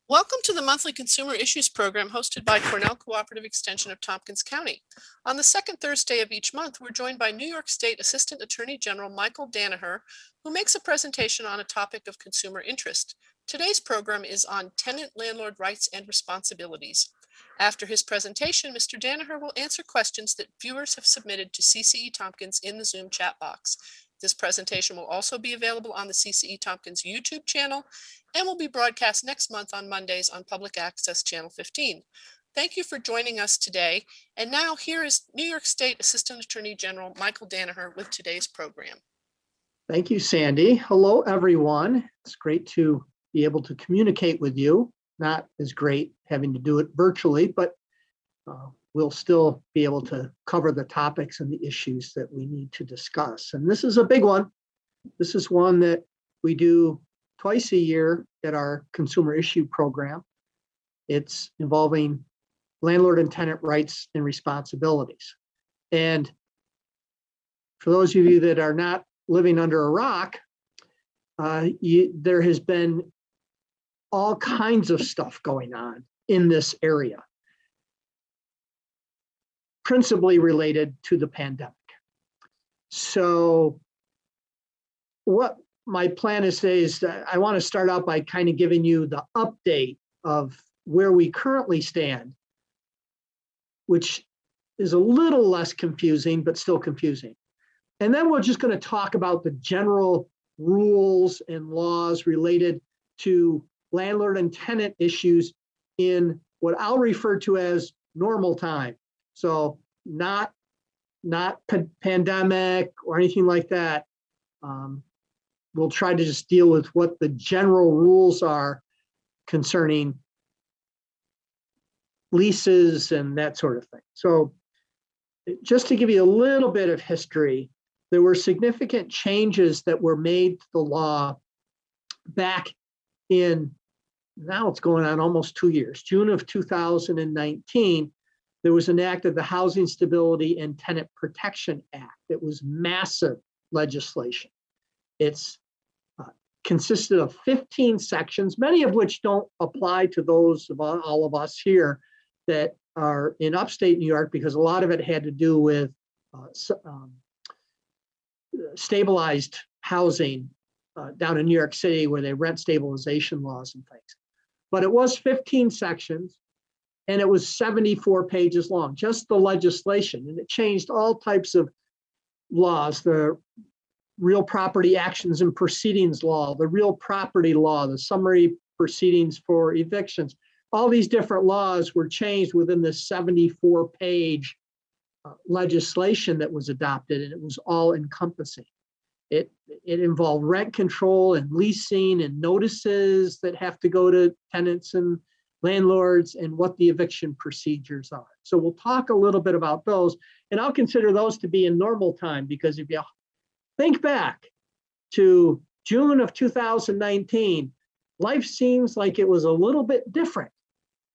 Welcome to the monthly Consumer Issues program hosted by Cornell Cooperative Extension of Tompkins County. On the second Thursday of each month, we're joined by New York State Assistant Attorney General Michael Danaher, who makes a presentation on a topic of consumer interest. Today's program is on tenant landlord rights and responsibilities. After his presentation, Mr. Danaher will answer questions that viewers have submitted to CCE Tompkins in the Zoom chat box. This presentation will also be available on the CCE Tompkins YouTube channel and will be broadcast next month on Mondays on Public Access Channel 15. Thank you for joining us today. And now here is New York State Assistant Attorney General Michael Danaher with today's program. Thank you, Sandy. Hello, everyone. It's great to be able to communicate with you. Not as great having to do it virtually, but we'll still be able to cover the topics and the issues that we need to discuss. And this is a big one. This is one that we do twice a year at our consumer issue program. It's involving landlord and tenant rights and responsibilities. And for those of you that are not living under a rock, there has been all kinds of stuff going on in this area, principally related to the pandemic. So what my plan is today is that I want to start out by kind of giving you the update of where we currently stand, which is a little less confusing, but still confusing. And then we're just going to talk about the general rules and laws related to landlord and tenant issues in what I'll refer to as normal time. So not pandemic or anything like that. We'll try to just deal with what the general rules are concerning leases and that sort of thing. So just to give you a little bit of history, there were significant changes that were made to the law back in, now it's going on almost 2 years, June of 2019. There was enacted the Housing Stability and Tenant Protection Act. It was massive legislation. It's consisted of 15 sections, many of which don't apply to those of all of us here that are in upstate New York, because a lot of it had to do with stabilized housing down in New York City, where they rent stabilization laws and things. But it was 15 sections, and it was 74 pages long, just the legislation. And it changed all types of laws, the real property actions and proceedings law, the real property law, the summary proceedings for evictions. All these different laws were changed within this 74-page legislation that was adopted, and it was all encompassing. It involved rent control and leasing and notices that have to go to tenants and landlords and what the eviction procedures are. So we'll talk a little bit about those, and I'll consider those to be in normal time, because if you think back to June of 2019, life seems like it was a little bit different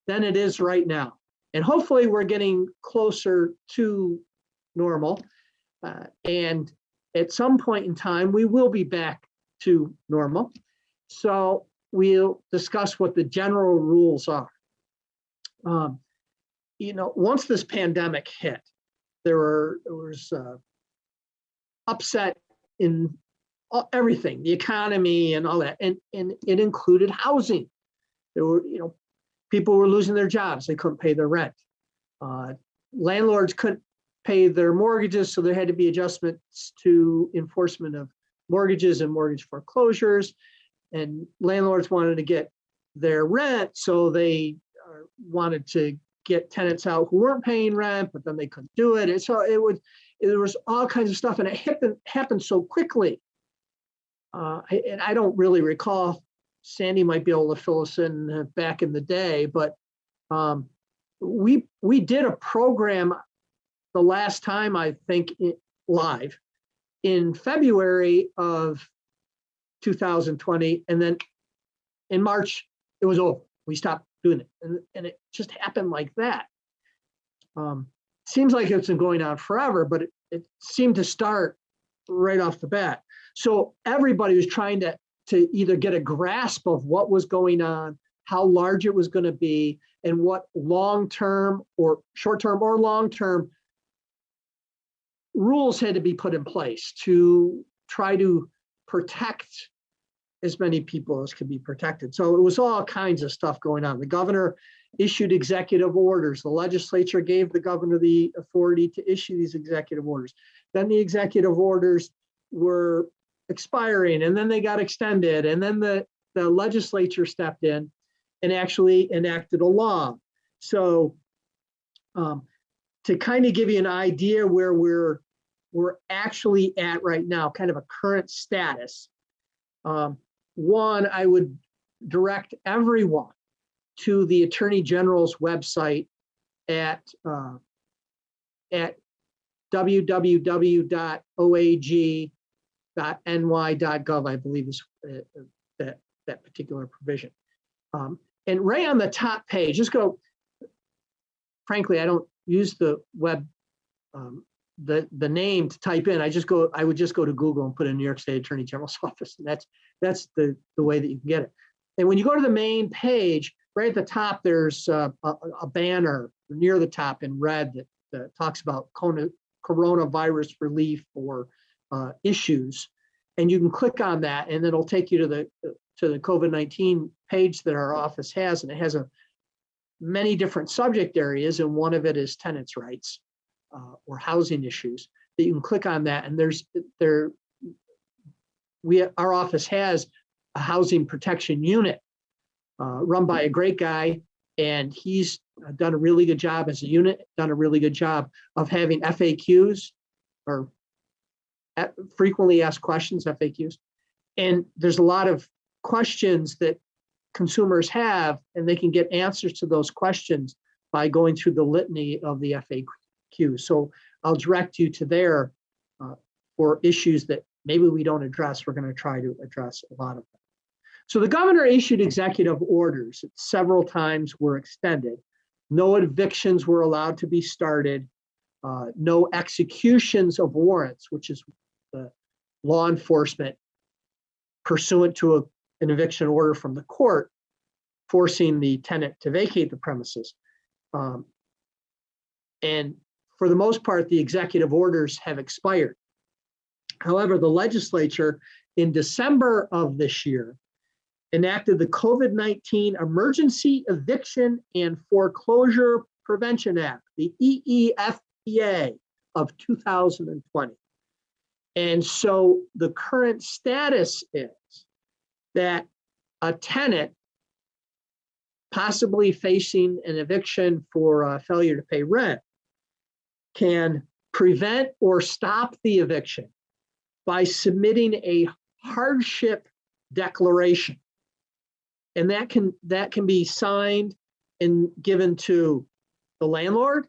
than it is right now. And hopefully we're getting closer to normal. And at some point in time, we will be back to normal. So we'll discuss what the general rules are. Once this pandemic hit, there was upset in everything, the economy and all that, and it included housing. There were, people were losing their jobs; they couldn't pay their rent. Landlords couldn't pay their mortgages, so there had to be adjustments to enforcement of mortgages and mortgage foreclosures. And landlords wanted to get their rent, so they wanted to get tenants out who weren't paying rent, but then they couldn't do it. And so there was all kinds of stuff, and it happened so quickly. And I don't really recall, Sandy might be able to fill us in back in the day, but we did a program the last time, I think, live in February of 2020, and then in March it was over. We stopped doing it, and it just happened like that. Seems like it's been going on forever, but it seemed to start right off the bat. So everybody was trying to either get a grasp of what was going on, how large it was going to be, and what long-term or short-term or long-term rules had to be put in place to try to protect as many people as could be protected. So it was all kinds of stuff going on. The governor issued executive orders. The legislature gave the governor the authority to issue these executive orders. Then the executive orders were expiring, and then they got extended, and then the legislature stepped in and actually enacted a law. So to kind of give you an idea where we're actually at right now, kind of a current status, one, I would direct everyone to the Attorney General's website at www.oag.ny.gov, I believe is that particular provision. And right on the top page, just go, frankly, I don't use the web, the name to type in. I would just go to Google and put in New York State Attorney General's office. And that's the way that you can get it. And when you go to the main page, right at the top, there's a banner near the top in red that talks about coronavirus relief or issues. And you can click on that, and it'll take you to the COVID-19 page that our office has, and it has many different subject areas, and one of it is tenants' rights or housing issues. That you can click on that, and our office has a housing protection unit run by a great guy, and he's done a really good job as a unit, done a really good job of having FAQs or frequently asked questions, FAQs. And there's a lot of questions that consumers have, and they can get answers to those questions by going through the litany of the FAQ. So I'll direct you to there for issues that maybe we don't address. We're going to try to address a lot of them. So the governor issued executive orders. Several times were extended. No evictions were allowed to be started. No executions of warrants, which is the law enforcement pursuant to an eviction order from the court, forcing the tenant to vacate the premises. And for the most part, the executive orders have expired. However, the legislature in December of this year enacted the COVID-19 Emergency Eviction and Foreclosure Prevention Act, the EEFPA of 2020. And so the current status is that a tenant possibly facing an eviction for failure to pay rent can prevent or stop the eviction by submitting a hardship declaration. And that can be signed and given to the landlord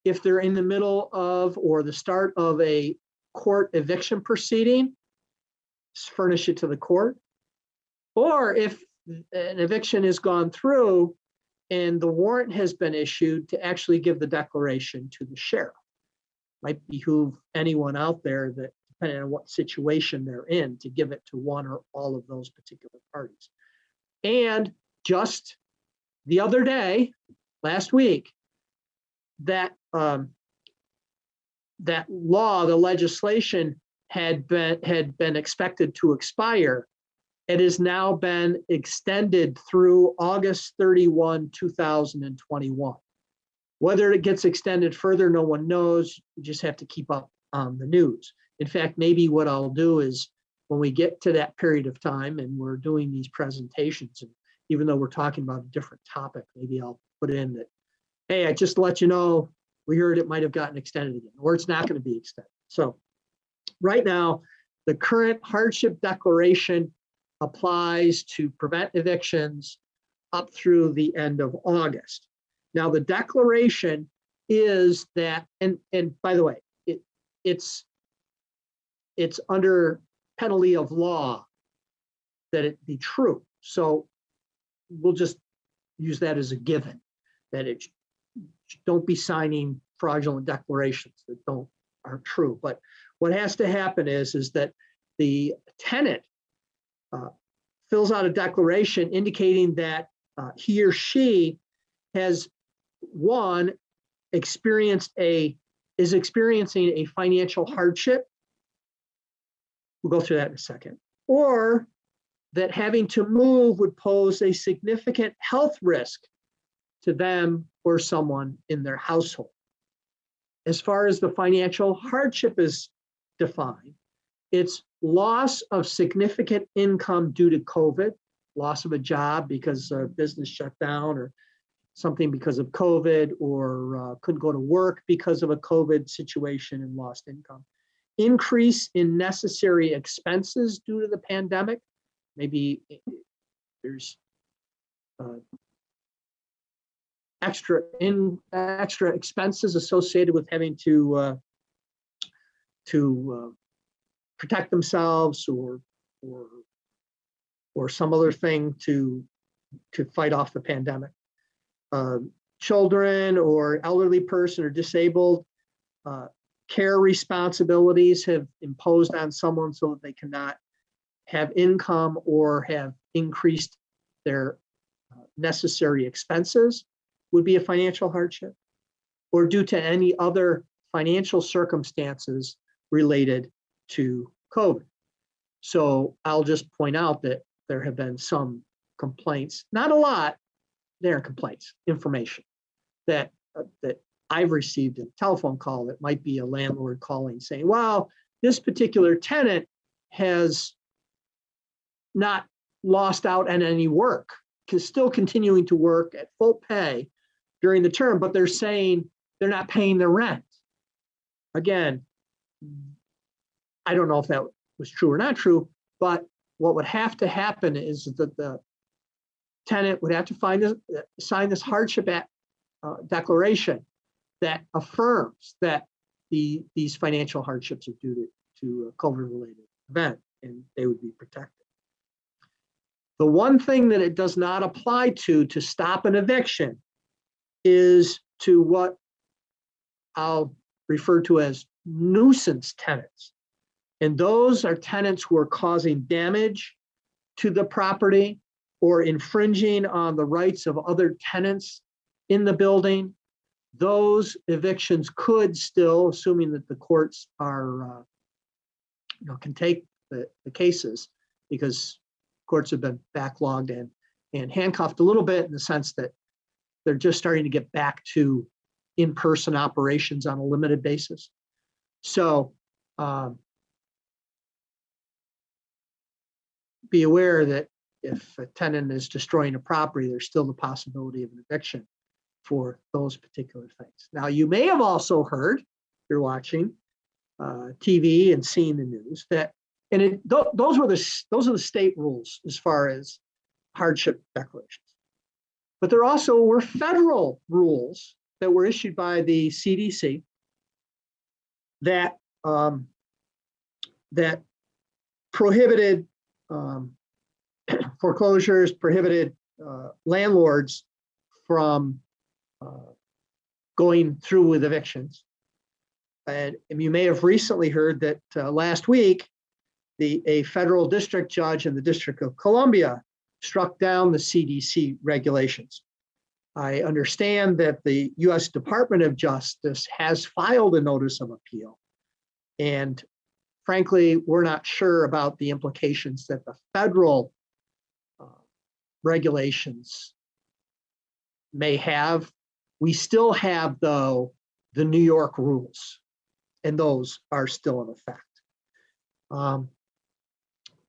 if they're in the middle of or the start of a court eviction proceeding, furnish it to the court. Or if an eviction has gone through and the warrant has been issued, to actually give the declaration to the sheriff. Might behoove anyone out there that, depending on what situation they're in, to give it to one or all of those particular parties. And just the other day, last week, that law, the legislation had been expected to expire. It has now been extended through August 31, 2021. Whether it gets extended further, no one knows. You just have to keep up on the news. In fact, maybe what I'll do is when we get to that period of time and we're doing these presentations, and even though we're talking about a different topic, maybe I'll put in that, hey, I just let you know, we heard it might have gotten extended again, or it's not going to be extended. So right now, the current hardship declaration applies to prevent evictions up through the end of August. Now, the declaration is that, and by the way, it's under penalty of law that it be true. So we'll just use that as a given, that it don't be signing fraudulent declarations that aren't true. But what has to happen is that the tenant fills out a declaration indicating that he or she has is experiencing a financial hardship. We'll go through that in a second. Or that having to move would pose a significant health risk to them or someone in their household. As far as the financial hardship is defined, it's loss of significant income due to COVID, loss of a job because a business shut down or something because of COVID, or couldn't go to work because of a COVID situation and lost income. Increase in necessary expenses due to the pandemic. Maybe there's extra expenses associated with having to protect themselves or some other thing to fight off the pandemic. Children or elderly person or disabled, care responsibilities have imposed on someone so that they cannot have income or have increased their necessary expenses would be a financial hardship, or due to any other financial circumstances related to COVID. So I'll just point out that there have been some complaints, not a lot, there are complaints, information that I've received a telephone call that might be a landlord calling saying, well, this particular tenant has not lost out on any work, is still continuing to work at full pay during the term, but they're saying they're not paying the rent. Again, I don't know if that was true or not true, but what would have to happen is that the tenant would have to sign this hardship declaration that affirms that these financial hardships are due to a COVID-related event, and they would be protected. The one thing that it does not apply to stop an eviction is to what I'll refer to as nuisance tenants. And those are tenants who are causing damage to the property or infringing on the rights of other tenants in the building. Those evictions could still, assuming that the courts are, can take the cases, because courts have been backlogged and handcuffed a little bit in the sense that they're just starting to get back to in-person operations on a limited basis. So be aware that if a tenant is destroying a property, there's still the possibility of an eviction for those particular things. Now, you may have also heard, if you're watching TV and seeing the news, that those are the state rules as far as hardship declarations. But there also were federal rules that were issued by the CDC that that prohibited foreclosures, prohibited landlords from going through with evictions. And you may have recently heard that last week, a federal district judge in the District of Columbia struck down the CDC regulations. I understand that the U.S. Department of Justice has filed a notice of appeal. And frankly, we're not sure about the implications that the federal regulations may have. We still have, though, the New York rules, and those are still in effect.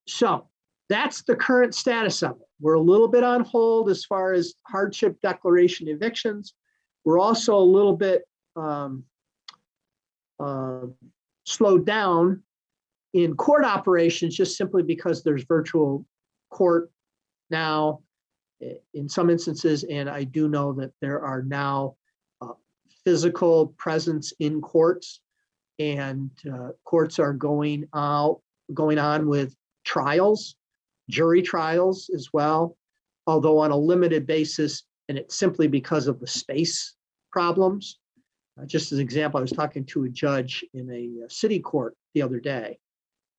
So that's the current status of it. We're a little bit on hold as far as hardship declaration evictions. We're also a little bit slowed down in court operations just simply because there's virtual court now in some instances, and I do know that there are now physical presence in courts, and courts are going on with trials, jury trials as well, although on a limited basis, and it's simply because of the space problems. Just as an example, I was talking to a judge in a city court the other day,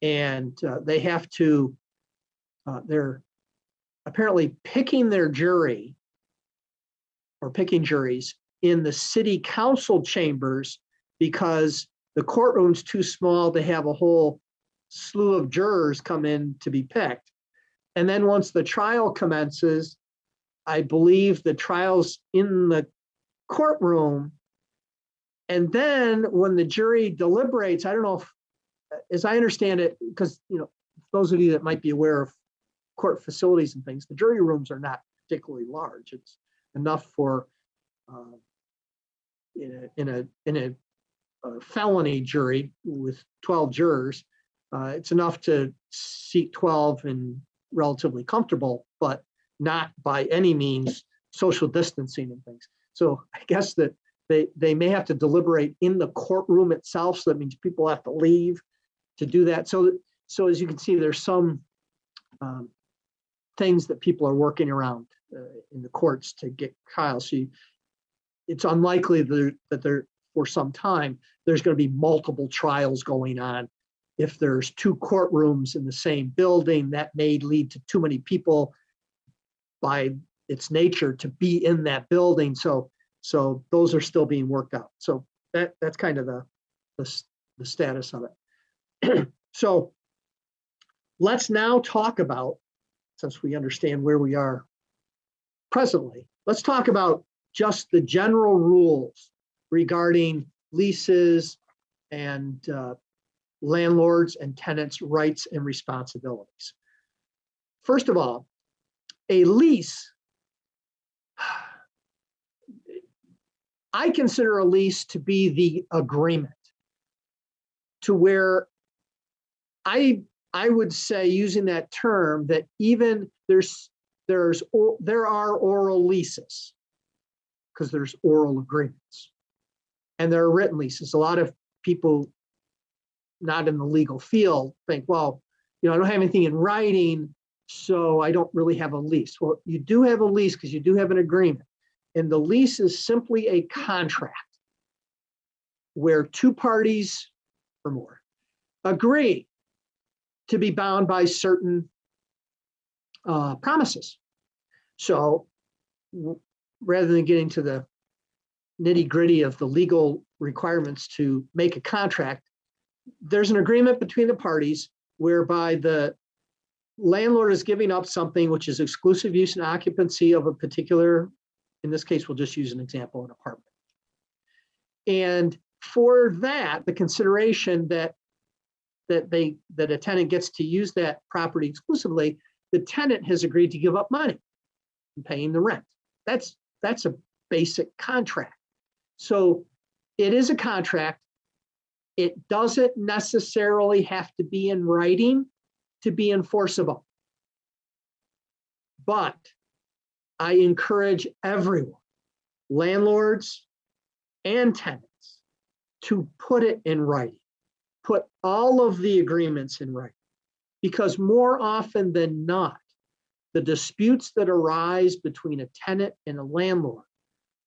and they have to, apparently picking their jury or picking juries in the city council chambers because the courtroom's too small to have a whole slew of jurors come in to be picked. And then once the trial commences, I believe the trial's in the courtroom. And then when the jury deliberates, I don't know if, as I understand it, because, you know, those of you that might be aware of court facilities and things, the jury rooms are not particularly large. It's enough for in a felony jury with 12 jurors, it's enough to seat 12 and relatively comfortable, but not by any means social distancing and things. So I guess that they may have to deliberate in the courtroom itself. So that means people have to leave to do that. So as you can see, there's some things that people are working around in the courts to get trials. So it's unlikely that there, for some time, there's going to be multiple trials going on. If there's two courtrooms in the same building, that may lead to too many people by its nature to be in that building. So those are still being worked out. So that's kind of the status of it. So let's now talk about, since we understand where we are presently, let's talk about just the general rules regarding leases and landlords and tenants' rights and responsibilities. First of all, a lease, I consider a lease to be the agreement to where I would say, using that term, that even there are oral leases, because there's oral agreements, and there are written leases. A lot of people not in the legal field think, well, you know, I don't have anything in writing, so I don't really have a lease. Well, you do have a lease because you do have an agreement. And the lease is simply a contract where two parties or more agree to be bound by certain promises. So rather than getting to the nitty-gritty of the legal requirements to make a contract, there's an agreement between the parties whereby the landlord is giving up something which is exclusive use and occupancy of a particular, in this case, we'll just use an example, an apartment. And for that, the consideration that a tenant gets to use that property exclusively, the tenant has agreed to give up money and paying the rent. That's a basic contract. So it is a contract. It doesn't necessarily have to be in writing to be enforceable. But I encourage everyone, landlords and tenants, to put it in writing. Put all of the agreements in writing, because more often than not, the disputes that arise between a tenant and a landlord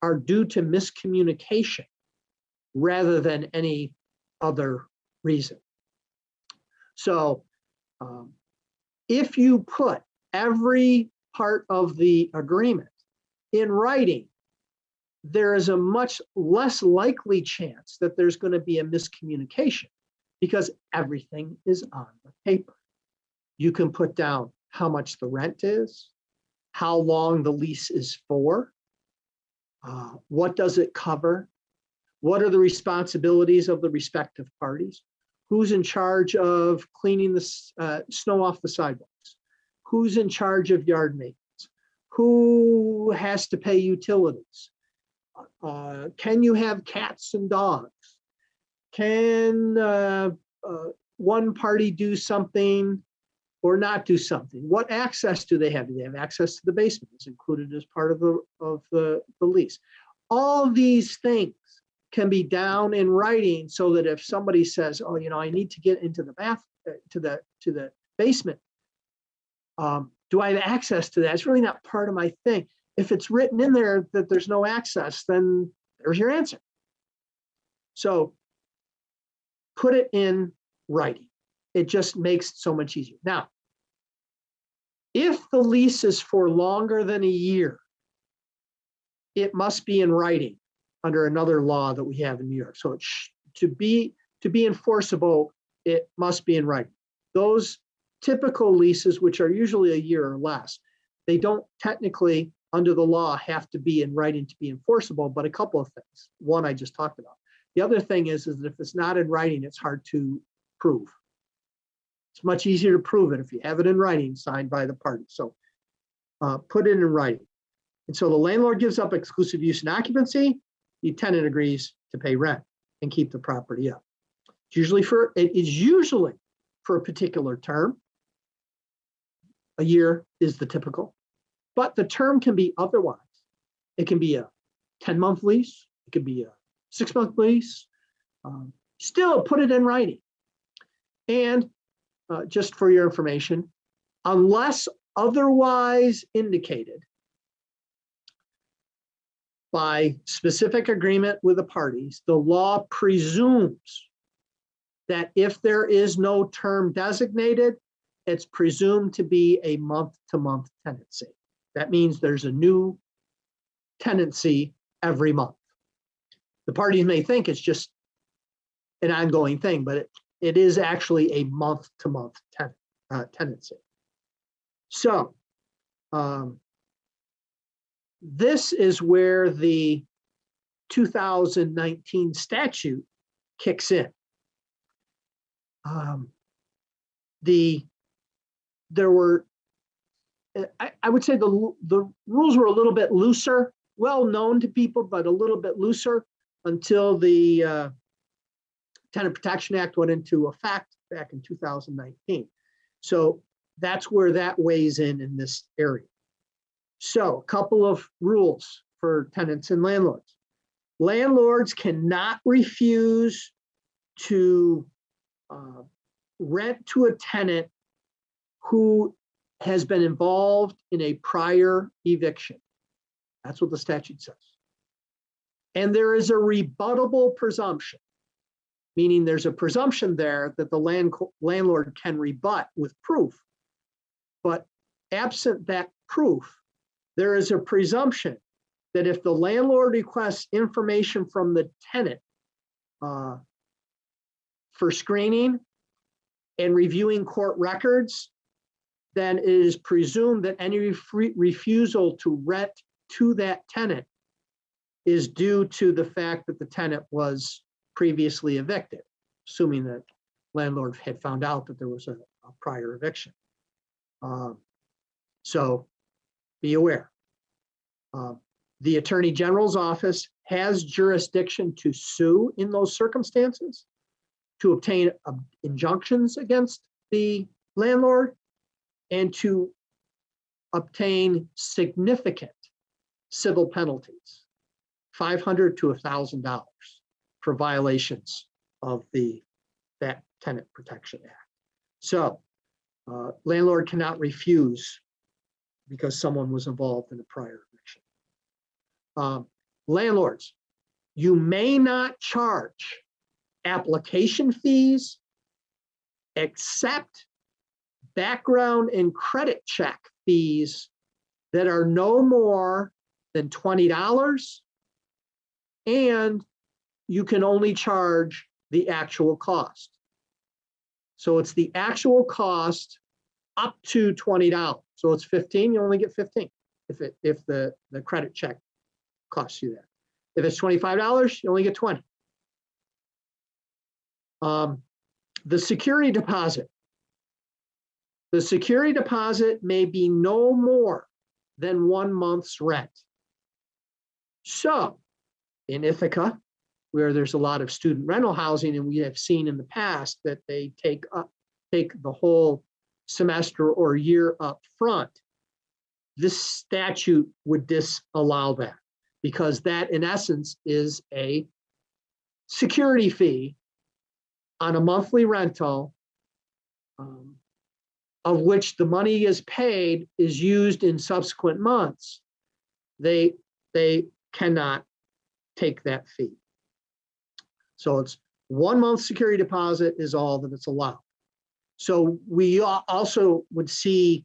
are due to miscommunication rather than any other reason. So if you put every part of the agreement in writing, there is a much less likely chance that there's going to be a miscommunication, because everything is on the paper. You can put down how much the rent is, how long the lease is for, what does it cover, what are the responsibilities of the respective parties, who's in charge of cleaning the snow off the sidewalks, who's in charge of yard maintenance, who has to pay utilities, can you have cats and dogs, can one party do something or not do something, what access do they have? Do they have access to the basement? It's included as part of the lease. All these things can be down in writing, so that if somebody says, oh, you know, I need to get into the to the basement, do I have access to that? It's really not part of my thing. If it's written in there that there's no access, then there's your answer. So put it in writing. It just makes it so much easier. Now, If the lease is for longer than a year, it must be in writing under another law that we have in New York. So to be enforceable, it must be in writing. Those typical leases, which are usually a year or less, they don't technically, under the law, have to be in writing to be enforceable, but a couple of things. One I just talked about. The other thing is that if it's not in writing, it's hard to prove. It's much easier to prove it if you have it in writing, signed by the parties. So put it in writing. And so the landlord gives up exclusive use and occupancy. The tenant agrees to pay rent and keep the property up. It is usually for a particular term. A year is the typical, but the term can be otherwise. It can be a 10-month lease. It could be a 6-month lease. Still put it in writing. And just for your information, unless otherwise indicated by specific agreement with the parties, the law presumes that if there is no term designated, it's presumed to be a month-to-month tenancy. That means there's a new tenancy every month. The parties may think it's just an ongoing thing, but it is actually a month-to-month tenancy. So this is where the 2019 statute kicks in. There were, I would say the rules were a little bit looser, well known to people, but a little bit looser until the Tenant Protection Act went into effect back in 2019. So that's where that weighs in this area. So a couple of rules for tenants and landlords. Landlords cannot refuse to rent to a tenant who has been involved in a prior eviction. That's what the statute says. And there is a rebuttable presumption, meaning there's a presumption there that the landlord can rebut with proof. But absent that proof, there is a presumption that if the landlord requests information from the tenant for screening and reviewing court records, then it is presumed that any refusal to rent to that tenant is due to the fact that the tenant was previously evicted, assuming that landlord had found out that there was a prior eviction. So be aware. The Attorney General's office has jurisdiction to sue in those circumstances, to obtain injunctions against the landlord, and to obtain significant civil penalties, $500 to $1,000 for violations of that Tenant Protection Act. So landlord cannot refuse because someone was involved in a prior eviction. Landlords, you may not charge application fees except background and credit check fees that are no more than $20, and you can only charge the actual cost. So it's the actual cost up to $20. So it's 15, you only get 15 if the credit check costs you that. If it's $25, you only get 20. The security deposit. The security deposit may be no more than 1 month's rent. So in Ithaca, where there's a lot of student rental housing, and we have seen in the past that they take the whole semester or year up front, this statute would disallow that, because that in essence is a security fee on a monthly rental, of which the money is paid is used in subsequent months. They cannot take that fee. So it's 1 month security deposit is all that it's allowed. So we also would see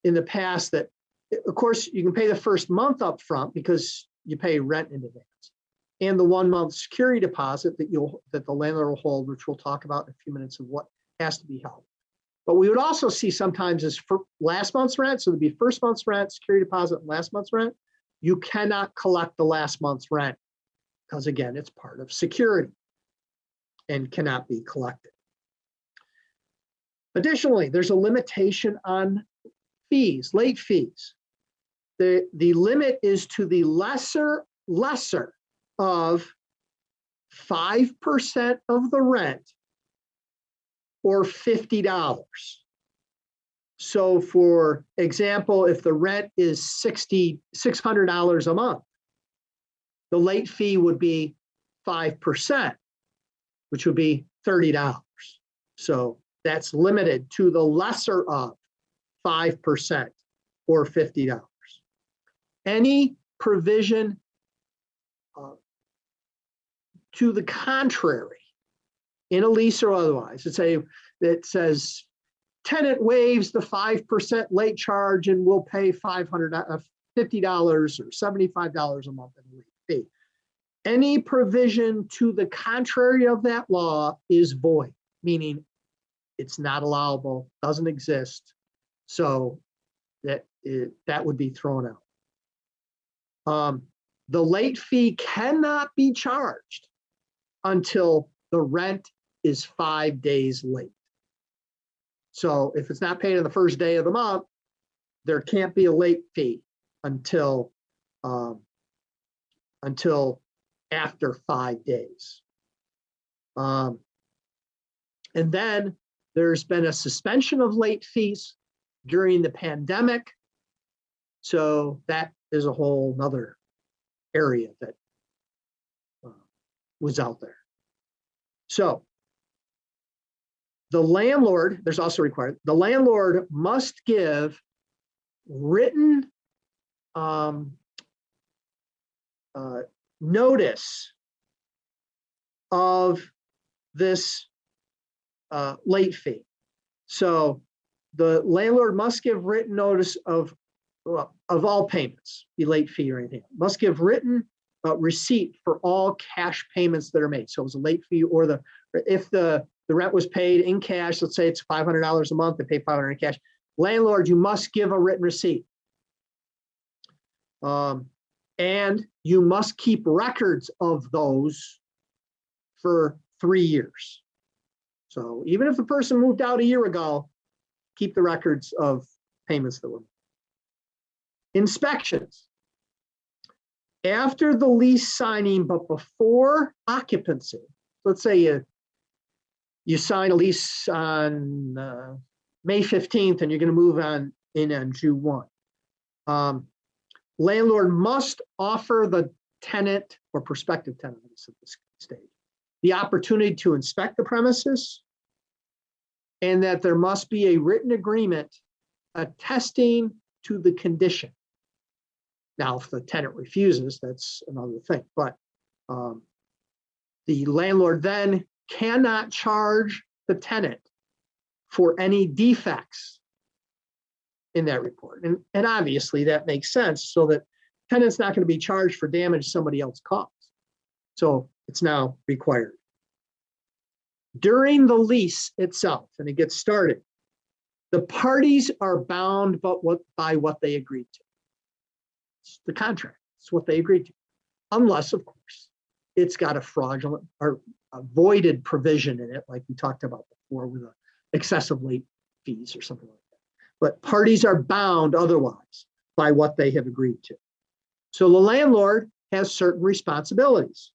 in the past that, of course, you can pay the first month up front because you pay rent in advance, and the 1 month security deposit that the landlord will hold, which we'll talk about in a few minutes of what has to be held. But we would also see sometimes is for last month's rent, so there'd be first month's rent, security deposit, and last month's rent. You cannot collect the last month's rent because, again, it's part of security and cannot be collected. Additionally, there's a limitation on fees, late fees. The limit is to the lesser of 5% of the rent or $50. So for example, if the rent is $600 a month, the late fee would be 5%, which would be $30. So that's limited to the lesser of 5% or $50. Any provision to the contrary in a lease or otherwise, it says tenant waives the 5% late charge and will pay $50 or $75 a month in late fee. Any provision to the contrary of that law is void, meaning it's not allowable, doesn't exist. So that would be thrown out. The late fee cannot be charged until the rent is 5 days late. So if it's not paid on the first day of the month, there can't be a late fee until after 5 days. And then there's been a suspension of late fees during the pandemic. So that is a whole nother area that was out there. So the landlord, there's also required, the landlord must give written notice of this late fee. So the landlord must give written notice of all payments, be late fee or anything. Must give written receipt for all cash payments that are made. So it was a late fee, or if the rent was paid in cash, let's say it's $500 a month, they pay $500 in cash. Landlord, you must give a written receipt. And you must keep records of those for 3 years. So even if the person moved out a year ago, keep the records of payments that were made. Inspections. After the lease signing, but before occupancy, let's say you sign a lease on May 15th and you're going to move in on June 1. Landlord must offer the tenant or prospective tenant at this stage the opportunity to inspect the premises, and that there must be a written agreement attesting to the condition. Now, if the tenant refuses, that's another thing. But the landlord then cannot charge the tenant for any defects in that report. And obviously that makes sense, so that tenant's not going to be charged for damage somebody else caused. So it's now required. During the lease itself, and it gets started, the parties are bound by what they agreed to. It's the contract. It's what they agreed to. Unless, of course, it's got a fraudulent or a voided provision in it, like we talked about before with excessive late fees or something like that. But parties are bound otherwise by what they have agreed to. So the landlord has certain responsibilities.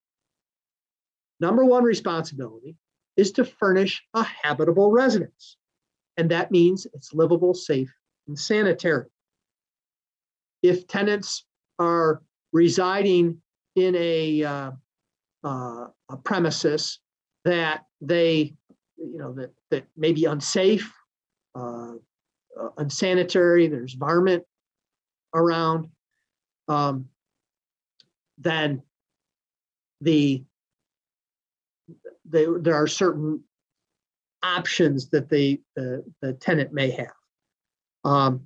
Number one responsibility is to furnish a habitable residence. And that means it's livable, safe, and sanitary. If tenants are residing in a premises that that may be unsafe, unsanitary, there's varmint around, then there are certain options that the tenant may have.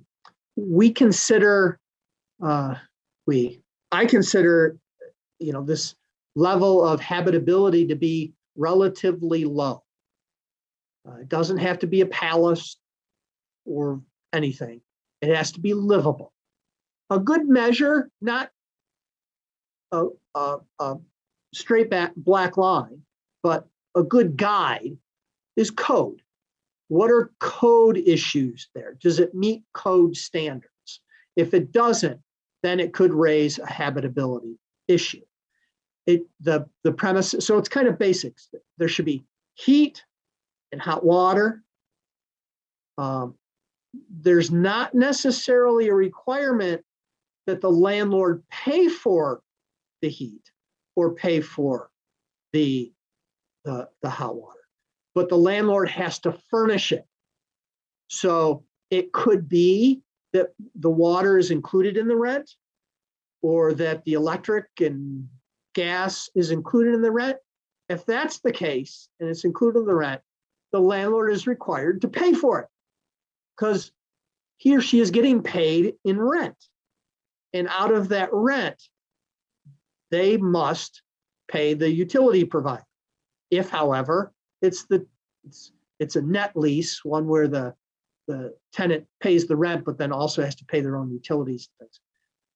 we consider, I consider, this level of habitability to be relatively low. It doesn't have to be a palace or anything. It has to be livable. A good measure, not a straight back black line, but a good guide is code. What are code issues there? Does it meet code standards? If it doesn't, then it could raise a habitability issue. The premise, so it's kind of basics. There should be heat and hot water. There's not necessarily a requirement that the landlord pay for the heat or pay for the hot water, but the landlord has to furnish it. So it could be that the water is included in the rent, or that the electric and gas is included in the rent. If that's the case and it's included in the rent, the landlord is required to pay for it because he or she is getting paid in rent. And out of that rent, they must pay the utility provider. If, however, it's a net lease, one where the tenant pays the rent, but then also has to pay their own utilities,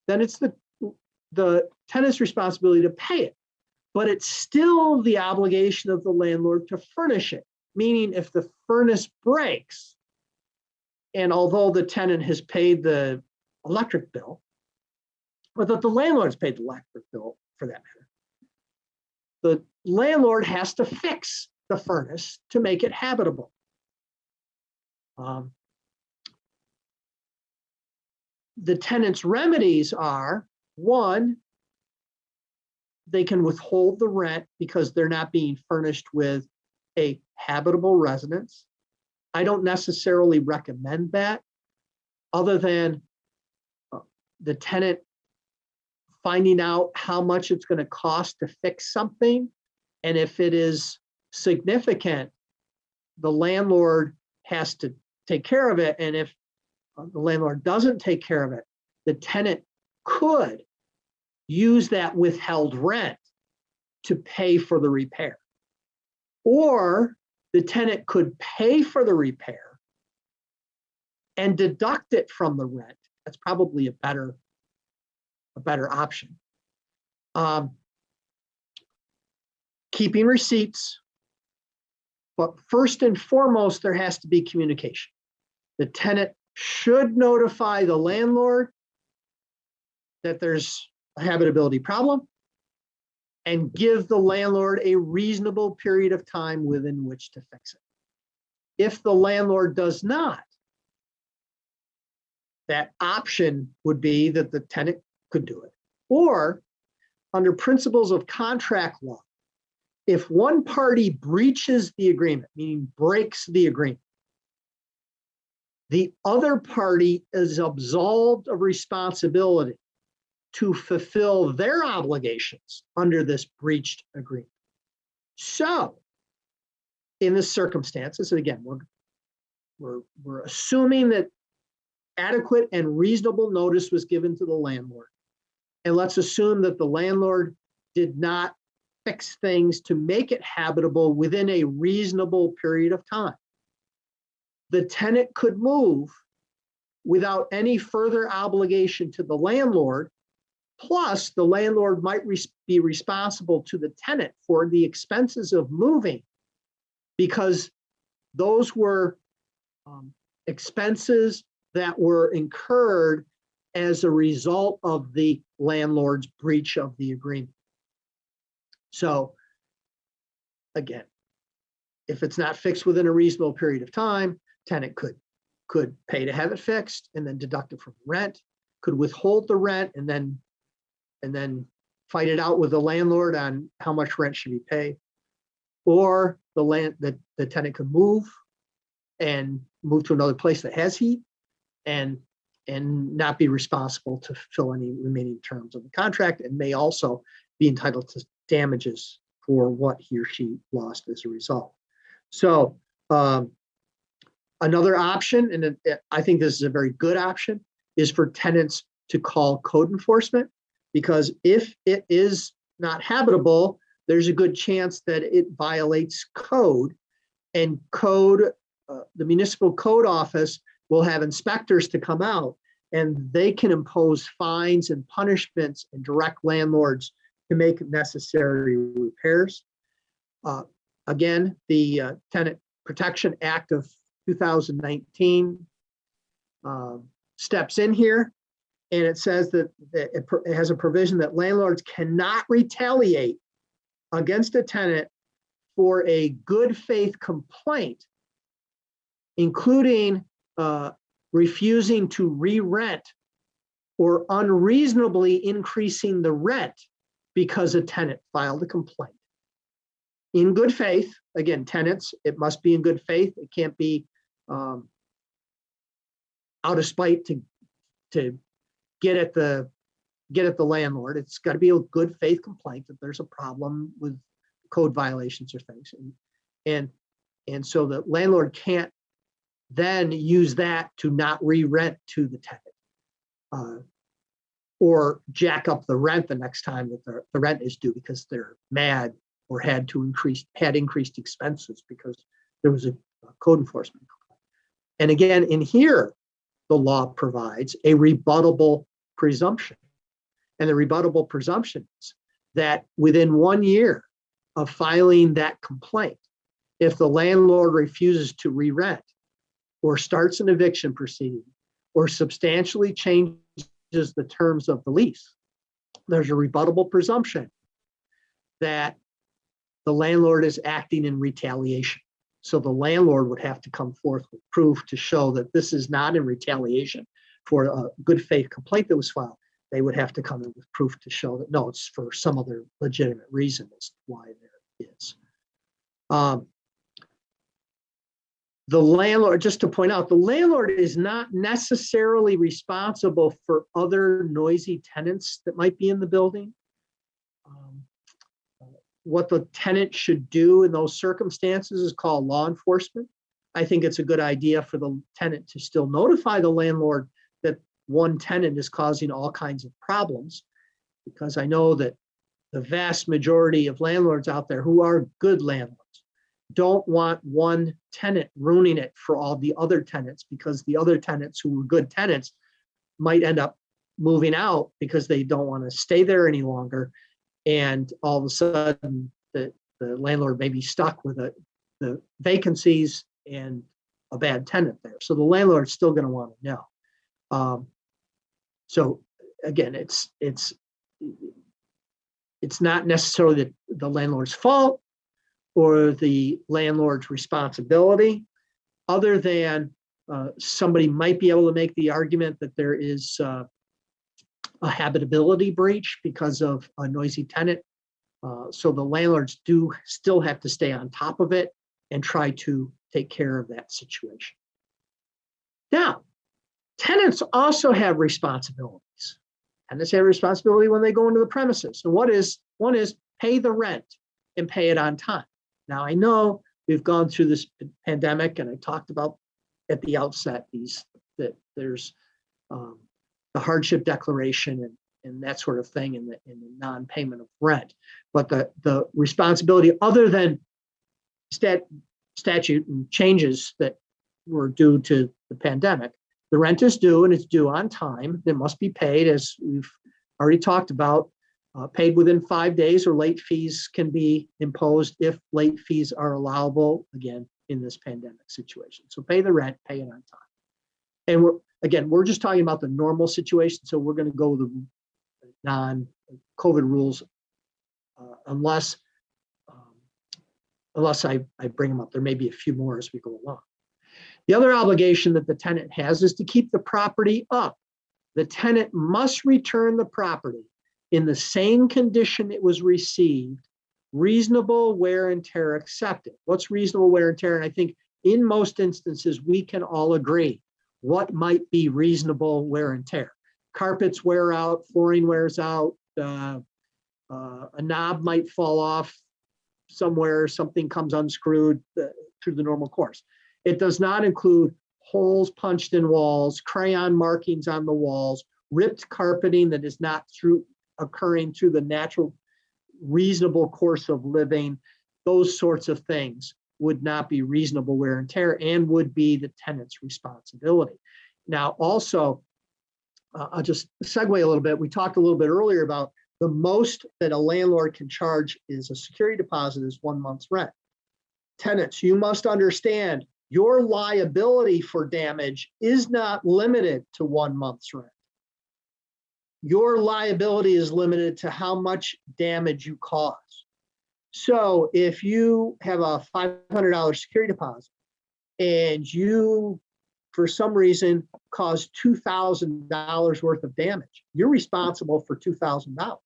then it's the tenant's responsibility to pay it. But it's still the obligation of the landlord to furnish it, meaning if the furnace breaks, and although the tenant has paid the electric bill, or that the landlord's paid the electric bill for that matter, the landlord has to fix the furnace to make it habitable. The tenant's remedies are, one, they can withhold the rent because they're not being furnished with a habitable residence. I don't necessarily recommend that, other than the tenant finding out how much it's going to cost to fix something. And if it is significant, the landlord has to take care of it. And if the landlord doesn't take care of it, the tenant could use that withheld rent to pay for the repair. Or the tenant could pay for the repair and deduct it from the rent. That's probably a better option. Keeping receipts, but first and foremost, there has to be communication. The tenant should notify the landlord that there's a habitability problem and give the landlord a reasonable period of time within which to fix it. If the landlord does not, that option would be that the tenant could do it. Or under principles of contract law, if one party breaches the agreement, meaning breaks the agreement, the other party is absolved of responsibility to fulfill their obligations under this breached agreement. So in this circumstances, and again, we're assuming that adequate and reasonable notice was given to the landlord. And let's assume that the landlord did not fix things to make it habitable within a reasonable period of time. The tenant could move without any further obligation to the landlord. Plus, the landlord might be responsible to the tenant for the expenses of moving, because those were expenses that were incurred as a result of the landlord's breach of the agreement. So again, if it's not fixed within a reasonable period of time, tenant could pay to have it fixed and then deduct it from rent, could withhold the rent and then fight it out with the landlord on how much rent should be paid. Or the tenant could move to another place that has heat and not be responsible to fill any remaining terms of the contract, and may also be entitled to damages for what he or she lost as a result. So another option, and I think this is a very good option, is for tenants to call code enforcement, because if it is not habitable, there's a good chance that it violates code, and the municipal code office will have inspectors to come out, and they can impose fines and punishments and direct landlords to make necessary repairs. Again, the Tenant Protection Act of 2019 steps in here, and it says that it has a provision that landlords cannot retaliate against a tenant for a good faith complaint, including refusing to re-rent or unreasonably increasing the rent because a tenant filed a complaint. In good faith, again, tenants, it must be in good faith. It can't be out of spite to get at the landlord. It's got to be a good faith complaint that there's a problem with code violations or things, and so the landlord can't then use that to not re-rent to the tenant, or jack up the rent the next time that the rent is due because they're mad or had increased expenses because there was a code enforcement complaint. And again, in here, the law provides a rebuttable presumption. And the rebuttable presumption is that within 1 year of filing that complaint, if the landlord refuses to re-rent or starts an eviction proceeding or substantially changes the terms of the lease, there's a rebuttable presumption that the landlord is acting in retaliation. So the landlord would have to come forth with proof to show that this is not in retaliation for a good faith complaint that was filed. They would have to come in with proof to show that, no, it's for some other legitimate reason as to why there is. The landlord, just to point out, the landlord is not necessarily responsible for other noisy tenants that might be in the building. What the tenant should do in those circumstances is call law enforcement. I think it's a good idea for the tenant to still notify the landlord that one tenant is causing all kinds of problems, because I know that the vast majority of landlords out there who are good landlords don't want one tenant ruining it for all the other tenants, because the other tenants who were good tenants might end up moving out because they don't want to stay there any longer. And all of a sudden, the landlord may be stuck with the vacancies and a bad tenant there. So the landlord's still going to want to know. So again, it's not necessarily the landlord's fault or the landlord's responsibility, other than somebody might be able to make the argument that there is a habitability breach because of a noisy tenant. So the landlords do still have to stay on top of it and try to take care of that situation. Now, tenants also have responsibilities. Tenants have responsibility when they go into the premises. And one is pay the rent and pay it on time. Now, I know we've gone through this pandemic, and I talked about at the outset that there's the hardship declaration and that sort of thing, in the non-payment of rent. But the responsibility, other than statute and changes that were due to the pandemic, the rent is due, and it's due on time. It must be paid, as we've already talked about, paid within 5 days, or late fees can be imposed if late fees are allowable, again, in this pandemic situation. So pay the rent, pay it on time. And we're just talking about the normal situation. So we're going to go with the non-COVID rules, unless I bring them up. There may be a few more as we go along. The other obligation that the tenant has is to keep the property up. The tenant must return the property in the same condition it was received, reasonable wear and tear accepted. What's reasonable wear and tear? And I think in most instances, we can all agree what might be reasonable wear and tear. Carpets wear out, flooring wears out, a knob might fall off somewhere, something comes unscrewed through the normal course. It does not include holes punched in walls, crayon markings on the walls, ripped carpeting that is not occurring through the natural, reasonable course of living, those sorts of things would not be reasonable wear and tear and would be the tenant's responsibility. Now, also, I'll just segue a little bit. We talked a little bit earlier about the most that a landlord can charge is a security deposit is 1 month's rent. Tenants, you must understand your liability for damage is not limited to 1 month's rent. Your liability is limited to how much damage you cause. So if you have a $500 security deposit and you, for some reason, cause $2,000 worth of damage, you're responsible for $2,000.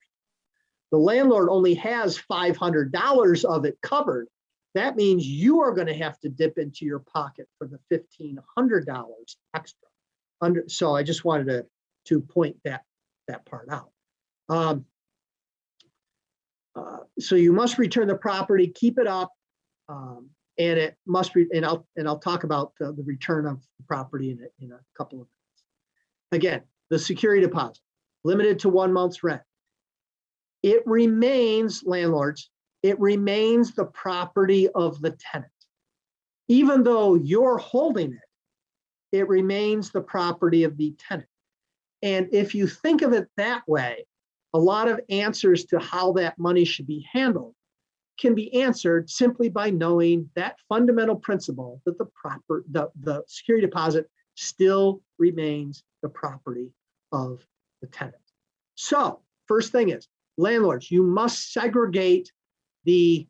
The landlord only has $500 of it covered. That means you are going to have to dip into your pocket for the $1,500 extra. So I just wanted to point that part out. So you must return the property, keep it up, and it must be. And I'll talk about the return of the property in a couple of minutes. Again, the security deposit limited to 1 month's rent. It remains, landlords, it remains the property of the tenant. Even though you're holding it, it remains the property of the tenant. And if you think of it that way, a lot of answers to how that money should be handled can be answered simply by knowing that fundamental principle that the security deposit still remains the property of the tenant. So first thing is, landlords, you must segregate the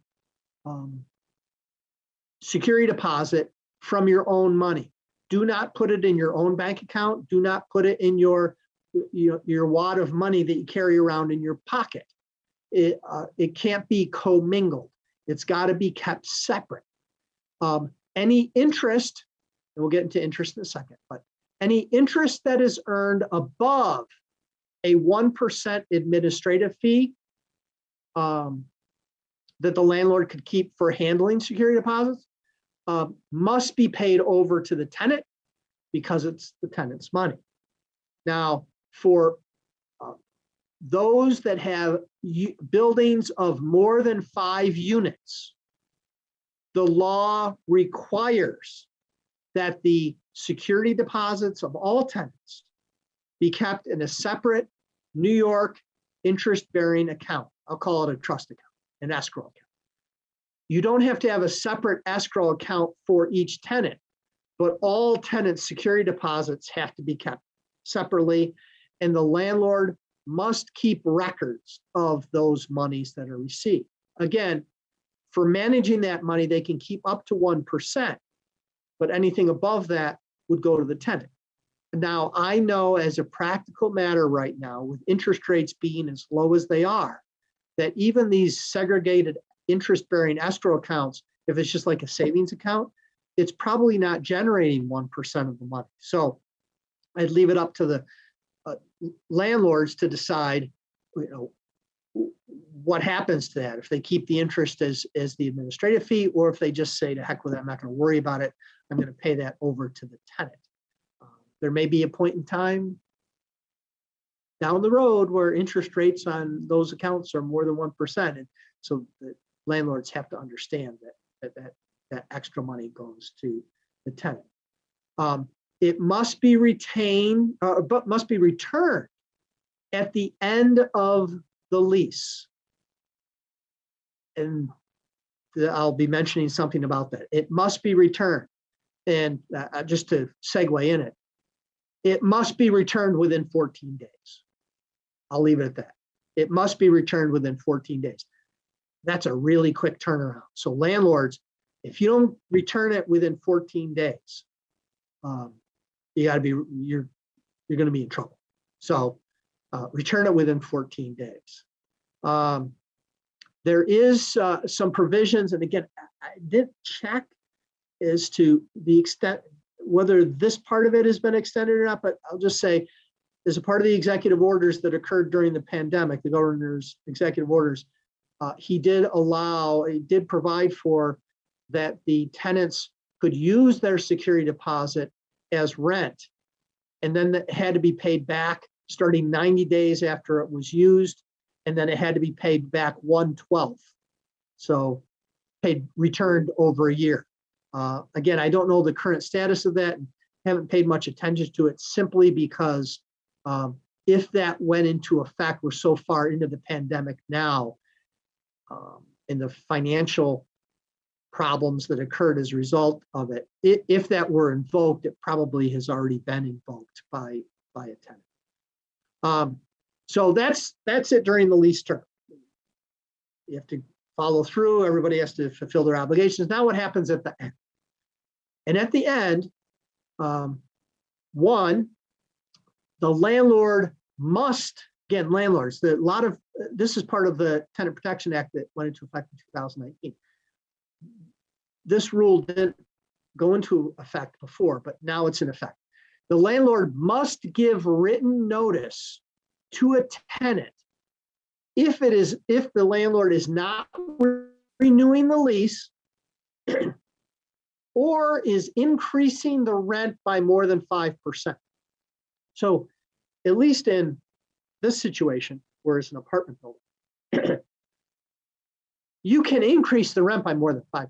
security deposit from your own money. Do not put it in your own bank account. Do not put it in your wad of money that you carry around in your pocket. It can't be commingled. It's got to be kept separate. Any interest, and we'll get into interest in a second, but any interest that is earned above a 1% administrative fee that the landlord could keep for handling security deposits must be paid over to the tenant because it's the tenant's money. Now, for those that have buildings of more than 5 units, the law requires that the security deposits of all tenants be kept in a separate New York interest-bearing account. I'll call it a trust account, an escrow account. You don't have to have a separate escrow account for each tenant, but all tenant security deposits have to be kept separately, and the landlord must keep records of those monies that are received. Again, for managing that money, they can keep up to 1%, but anything above that would go to the tenant. Now, I know as a practical matter right now, with interest rates being as low as they are, that even these segregated interest-bearing escrow accounts, if it's just like a savings account, it's probably not generating 1% of the money. So I'd leave it up to the landlords to decide, what happens to that, if they keep the interest as the administrative fee, or if they just say, to heck with it, I'm not going to worry about it, I'm going to pay that over to the tenant. There may be a point in time down the road where interest rates on those accounts are more than 1%. And so the landlords have to understand that extra money goes to the tenant. It must be retained, but must be returned at the end of the lease. And I'll be mentioning something about that. It must be returned. And just to segue in it, it must be returned within 14 days. I'll leave it at that. It must be returned within 14 days. That's a really quick turnaround. So landlords, if you don't return it within 14 days, you're going to be in trouble. So return it within 14 days. There is some provisions, and again, I didn't check as to the extent whether this part of it has been extended or not, but I'll just say, as a part of the executive orders that occurred during the pandemic, the governor's executive orders, he did provide for that the tenants could use their security deposit as rent, and then it had to be paid back starting 90 days after it was used, and then it had to be paid back 1/12. So returned over a year. Again, I don't know the current status of that and haven't paid much attention to it, simply because if that went into effect, we're so far into the pandemic now, and the financial problems that occurred as a result of it. If that were invoked, it probably has already been invoked by a tenant. So that's it during the lease term. You have to follow through. Everybody has to fulfill their obligations. Now what happens at the end? And at the end, one, the landlord must, again, landlords, this is part of the Tenant Protection Act that went into effect in 2019. This rule didn't go into effect before, but now it's in effect. The landlord must give written notice to a tenant if the landlord is not renewing the lease or is increasing the rent by more than 5%. So at least in this situation, where it's an apartment building, you can increase the rent by more than 5%.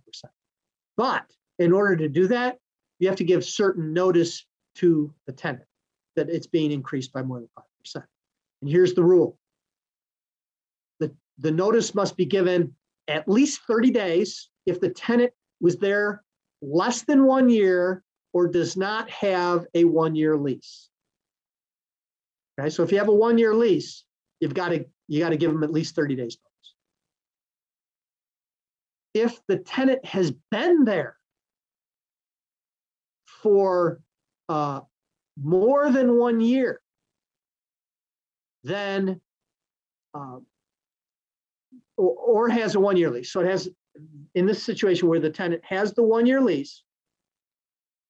But in order to do that, you have to give certain notice to the tenant that it's being increased by more than 5%. And here's the rule. The notice must be given at least 30 days if the tenant was there less than 1 year or does not have a 1-year lease. Okay, so if you have a 1-year lease, you got to give them at least 30 days notice. If the tenant has been there for more than 1 year, then or has a 1-year lease. So it has, in this situation where the tenant has the 1-year lease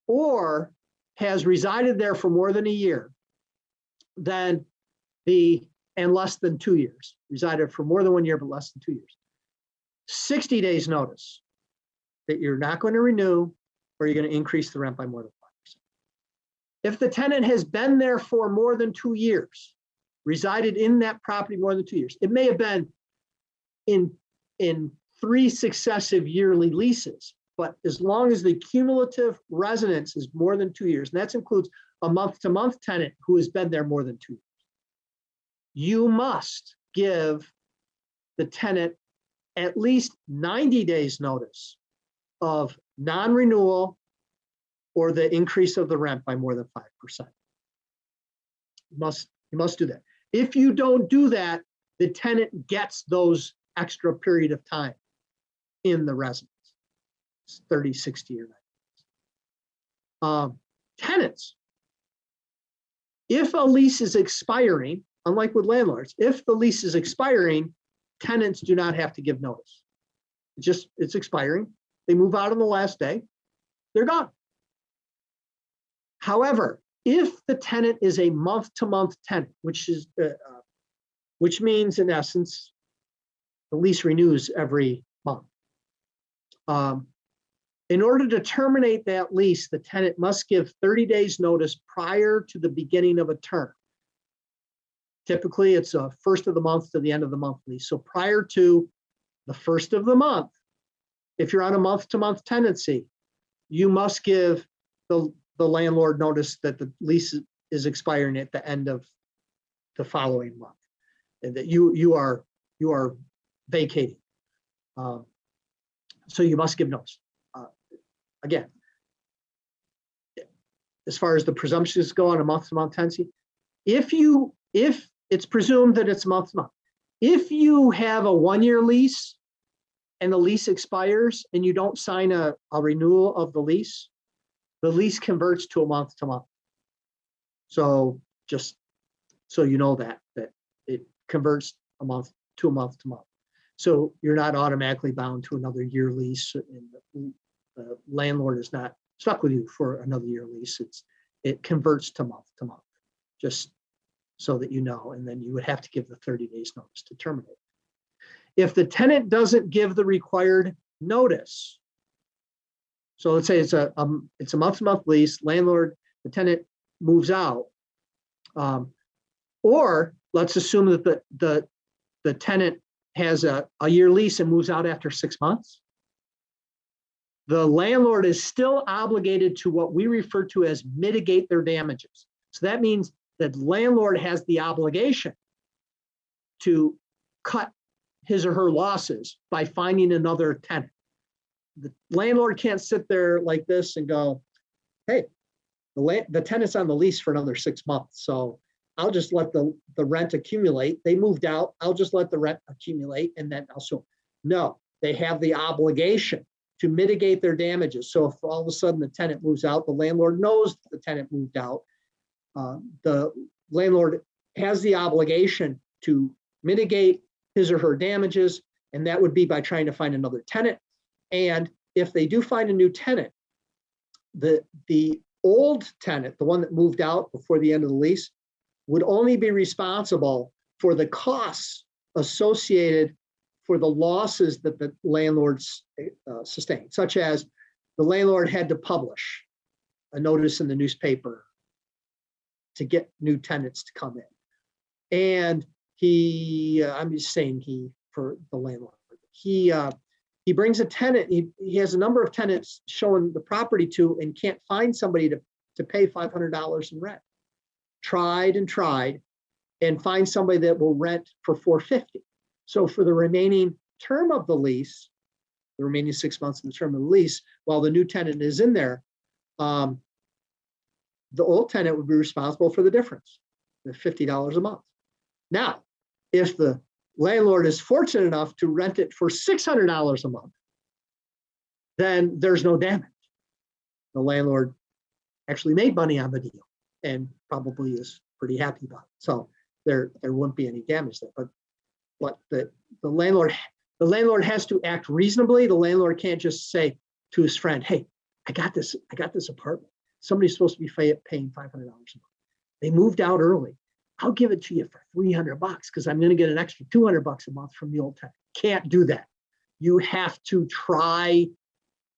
or has resided there for more than a year, then and less than 2 years, resided for more than 1 year, but less than 2 years, 60 days notice that you're not going to renew or you're going to increase the rent by more than 5%. If the tenant has been there for more than 2 years, resided in that property more than 2 years, it may have been in 3 successive yearly leases, but as long as the cumulative residence is more than 2 years, and that includes a month-to-month tenant who has been there more than 2 years, you must give the tenant at least 90 days notice of non-renewal or the increase of the rent by more than 5%. You must do that. If you don't do that, the tenant gets those extra period of time in the residence. It's 30, 60, or 90 days. Tenants, if a lease is expiring, unlike with landlords, if the lease is expiring, tenants do not have to give notice. It's expiring. They move out on the last day, they're gone. However, if the tenant is a month-to-month tenant, which means in essence, the lease renews every month. In order to terminate that lease, the tenant must give 30 days notice prior to the beginning of a term. Typically, it's a first of the month to the end of the month lease. So prior to the first of the month, if you're on a month-to-month tenancy, you must give the landlord notice that the lease is expiring at the end of the following month, and that you are vacating. So you must give notice. Again, as far as the presumptions go on a month-to-month tenancy, if it's presumed that it's month-to-month, if you have a 1-year lease and the lease expires and you don't sign a renewal of the lease converts to a month-to-month. So just so you know that it converts a month to a month-to-month. So you're not automatically bound to another year lease, and the landlord is not stuck with you for another year lease. It converts to month-to-month, just so that you know, and then you would have to give the 30 days notice to terminate. If the tenant doesn't give the required notice, so let's say it's a month-to-month lease, landlord the tenant moves out, or let's assume that the tenant has a year lease and moves out after 6 months, the landlord is still obligated to what we refer to as mitigate their damages. So that means that landlord has the obligation to cut his or her losses by finding another tenant. The landlord can't sit there like this and go, hey, the tenant's on the lease for another 6 months, so I'll just let the rent accumulate. They moved out, I'll just let the rent accumulate, and then also, no, they have the obligation to mitigate their damages. So if all of a sudden the tenant moves out, the landlord knows the tenant moved out. The landlord has the obligation to mitigate his or her damages, and that would be by trying to find another tenant. And if they do find a new tenant, the old tenant, the one that moved out before the end of the lease, would only be responsible for the costs associated for the losses that the landlords sustained, such as the landlord had to publish a notice in the newspaper to get new tenants to come in. And I'm just saying for the landlord, he brings a tenant, he has a number of tenants showing the property to and can't find somebody to pay $500 in rent. Tried and find somebody that will rent for $450. So for the remaining term of the lease, the remaining 6 months of the term of the lease, while the new tenant is in there, the old tenant would be responsible for the difference, the $50 a month. Now, if the landlord is fortunate enough to rent it for $600 a month, then there's no damage. The landlord actually made money on the deal and probably is pretty happy about it. So there wouldn't be any damage there. But what the landlord has to act reasonably. The landlord can't just say to his friend, hey, I got this apartment. Somebody's supposed to be paying $500 a month. They moved out early. I'll give it to you for $300 because I'm going to get an extra $200 a month from the old tenant. Can't do that. You have to try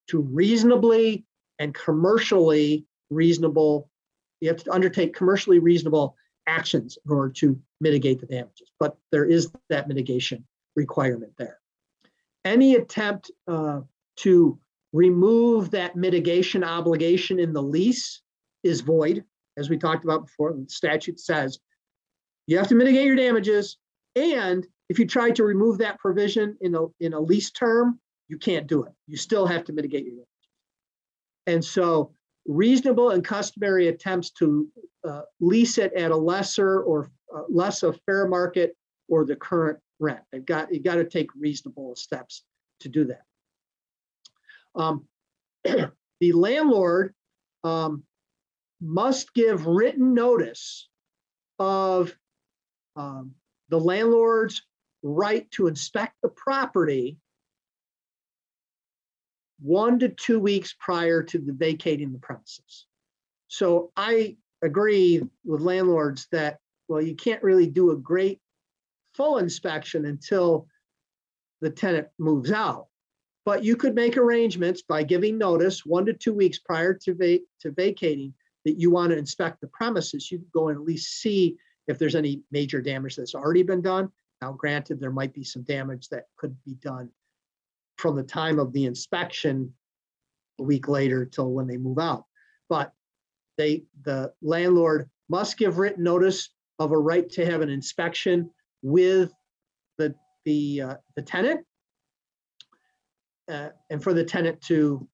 to reasonably and commercially reasonable. You have to undertake commercially reasonable actions in order to mitigate the damages, but there is that mitigation requirement there. Any attempt to remove that mitigation obligation in the lease is void. As we talked about before, the statute says you have to mitigate your damages, and if you try to remove that provision in a lease term, you can't do it. You still have to mitigate your damages. And so reasonable and customary attempts to lease it at a lesser or less of fair market or the current rent. You got to take reasonable steps to do that. The landlord must give written notice of the landlord's right to inspect the property 1 to 2 weeks prior to the vacating the premises. So I agree with landlords that, well, you can't really do a great full inspection until the tenant moves out. But you could make arrangements by giving notice 1 to 2 weeks prior to vacating that you want to inspect the premises. You can go and at least see if there's any major damage that's already been done. Now, granted, there might be some damage that could be done from the time of the inspection a week later till when they move out. But the landlord must give written notice of a right to have an inspection with the tenant, and for the tenant to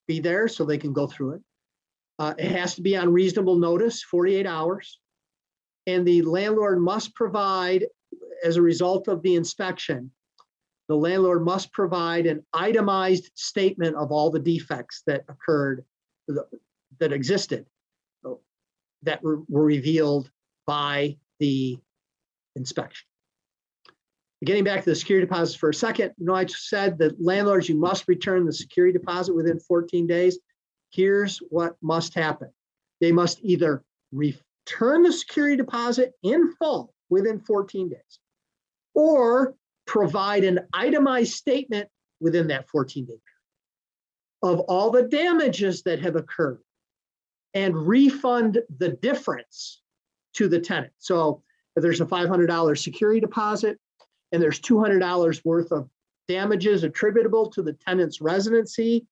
be there so they can go through it. It has to be on reasonable notice, 48 hours. And the landlord must provide, as a result of the inspection, the landlord must provide an itemized statement of all the defects that occurred, that existed, that were revealed by the inspection. Getting back to the security deposits for a second, I said that landlords, you must return the security deposit within 14 days. Here's what must happen. They must either return the security deposit in full within 14 days, or provide an itemized statement within that 14-day period of all the damages that have occurred and refund the difference to the tenant. So if there's a $500 security deposit and there's $200 worth of damages attributable to the tenant's residency,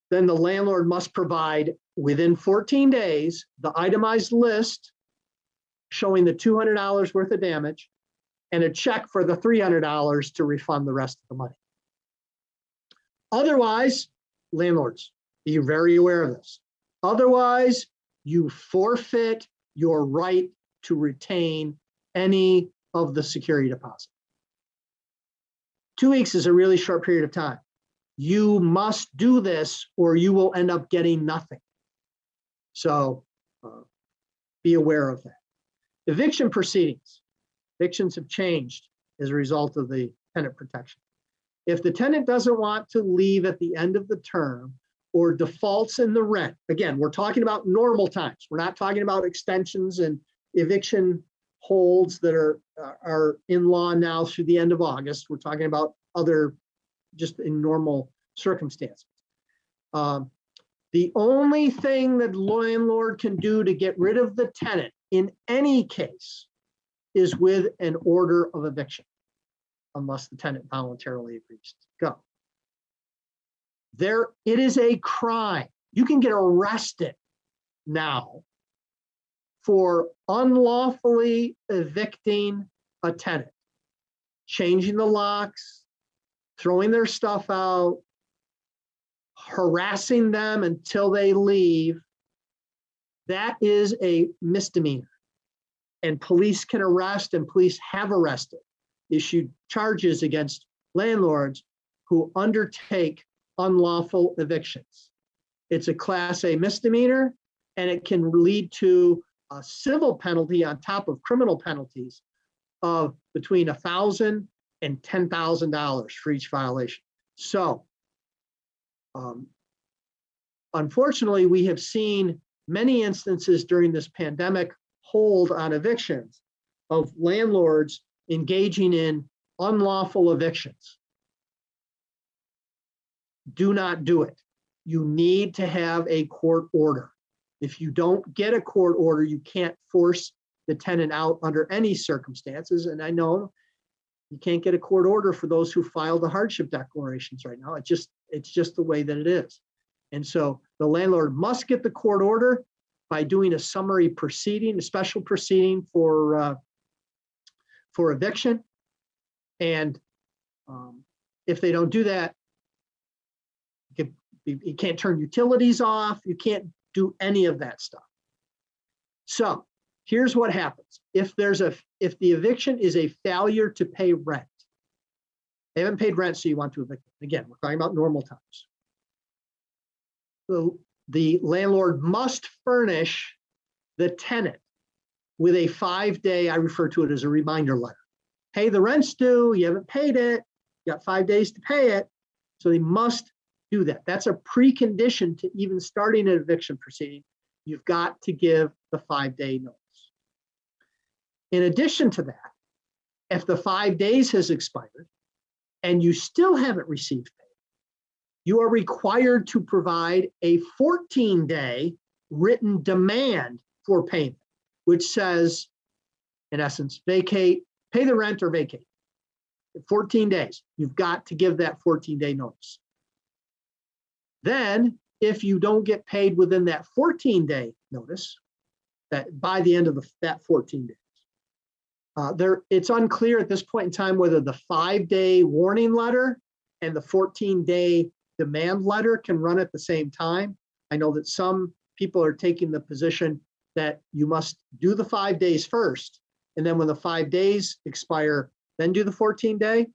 then the landlord must provide within 14 days the itemized list showing the $200 worth of damage and a check for the $300 to refund the rest of the money. Otherwise, landlords, be very aware of this. Otherwise, you forfeit your right to retain any of the security deposit. 2 weeks is a really short period of time. You must do this or you will end up getting nothing. So be aware of that. Eviction proceedings. Evictions have changed as a result of the tenant protection. If the tenant doesn't want to leave at the end of the term or defaults in the rent, again, we're talking about normal times. We're not talking about extensions and eviction holds that are in law now through the end of August. We're talking about other just in normal circumstances. The only thing that landlord can do to get rid of the tenant in any case is with an order of eviction, unless the tenant voluntarily agrees to go. It is a crime. You can get arrested now for unlawfully evicting a tenant, changing the locks, throwing their stuff out, harassing them until they leave. That is a misdemeanor. And police can arrest, and police have arrested, issued charges against landlords who undertake unlawful evictions. It's a Class A misdemeanor, and it can lead to a civil penalty on top of criminal penalties of between $1,000 and $10,000 for each violation. So, unfortunately, we have seen many instances during this pandemic hold on evictions of landlords engaging in unlawful evictions. Do not do it. You need to have a court order. If you don't get a court order, you can't force the tenant out under any circumstances. And I know you can't get a court order for those who filed the hardship declarations right now. It's just the way that it is. And so the landlord must get the court order by doing a summary proceeding, a special proceeding for eviction. And if they don't do that, you can't turn utilities off. You can't do any of that stuff. So here's what happens. If the eviction is a failure to pay rent, they haven't paid rent, so you want to evict them. Again, we're talking about normal times. So the landlord must furnish the tenant with a 5-day, I refer to it as a reminder letter. Hey, the rent's due, you haven't paid it, you got 5 days to pay it. So they must do that. That's a precondition to even starting an eviction proceeding. You've got to give the 5-day notice. In addition to that, if the 5 days has expired and you still haven't received payment, you are required to provide a 14-day written demand for payment, which says, in essence, vacate, pay the rent or vacate. 14 days, you've got to give that 14-day notice. Then, if you don't get paid within that 14-day notice, that by the end of that 14 days, it's unclear at this point in time whether the 5-day warning letter and the 14-day demand letter can run at the same time. I know that some people are taking the position that you must do the 5 days first, and then when the 5 days expire, then do the 14-day.